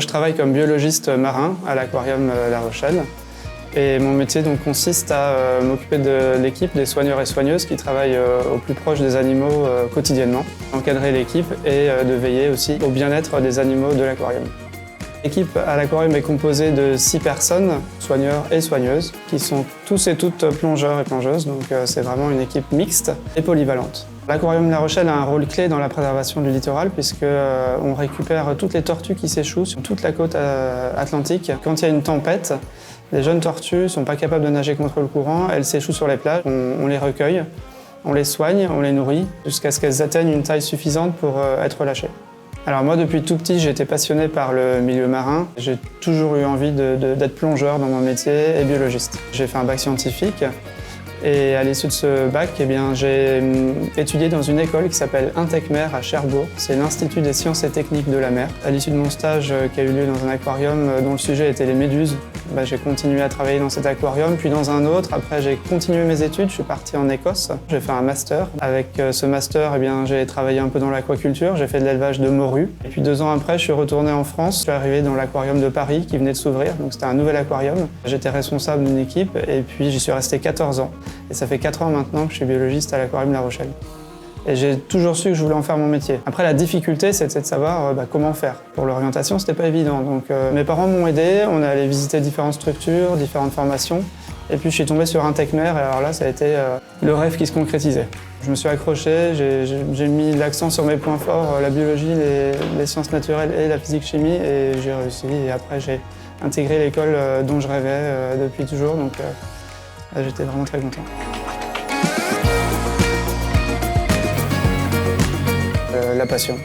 Je travaille comme biologiste marin à l'aquarium La Rochelle. Et mon métier donc, consiste à m'occuper de l'équipe des soigneurs et soigneuses qui travaillent au plus proche des animaux quotidiennement, encadrer l'équipe et de veiller aussi au bien-être des animaux de l'aquarium. L'équipe à l'aquarium est composée de 6 personnes, soigneurs et soigneuses, qui sont tous et toutes plongeurs et plongeuses, donc c'est vraiment une équipe mixte et polyvalente. L'aquarium La Rochelle a un rôle clé dans la préservation du littoral puisqu'on récupère toutes les tortues qui s'échouent sur toute la côte atlantique. Quand il y a une tempête, les jeunes tortues ne sont pas capables de nager contre le courant, elles s'échouent sur les plages. On les recueille, on les soigne, on les nourrit jusqu'à ce qu'elles atteignent une taille suffisante pour être lâchées. Alors moi, depuis tout petit, j'ai été passionné par le milieu marin. J'ai toujours eu envie d'être plongeur dans mon métier et biologiste. J'ai fait un bac scientifique et à l'issue de ce bac, j'ai étudié dans une école qui s'appelle Intecmer à Cherbourg. C'est l'Institut des sciences et techniques de la mer. À l'issue de mon stage qui a eu lieu dans un aquarium dont le sujet était les méduses, j'ai continué à travailler dans cet aquarium, puis dans un autre. Après, j'ai continué mes études, je suis parti en Écosse. J'ai fait un master. Avec ce master, j'ai travaillé un peu dans l'aquaculture, j'ai fait de l'élevage de morues. Et puis 2 ans après, je suis retourné en France. Je suis arrivé dans l'aquarium de Paris qui venait de s'ouvrir, donc c'était un nouvel aquarium. J'étais responsable d'une équipe et puis j'y suis resté 14 ans. Et ça fait 4 ans maintenant que je suis biologiste à l'aquarium La Rochelle. Et j'ai toujours su que je voulais en faire mon métier. Après, la difficulté, c'était de savoir comment faire. Pour l'orientation, c'était pas évident. Donc, mes parents m'ont aidé, on est allé visiter différentes structures, différentes formations. Et puis, je suis tombé sur Intecmer, et alors là, ça a été le rêve qui se concrétisait. Je me suis accroché, j'ai mis l'accent sur mes points forts, la biologie, les sciences naturelles et la physique-chimie, et j'ai réussi. Et après, j'ai intégré l'école dont je rêvais depuis toujours, donc j'étais vraiment très content. La passion.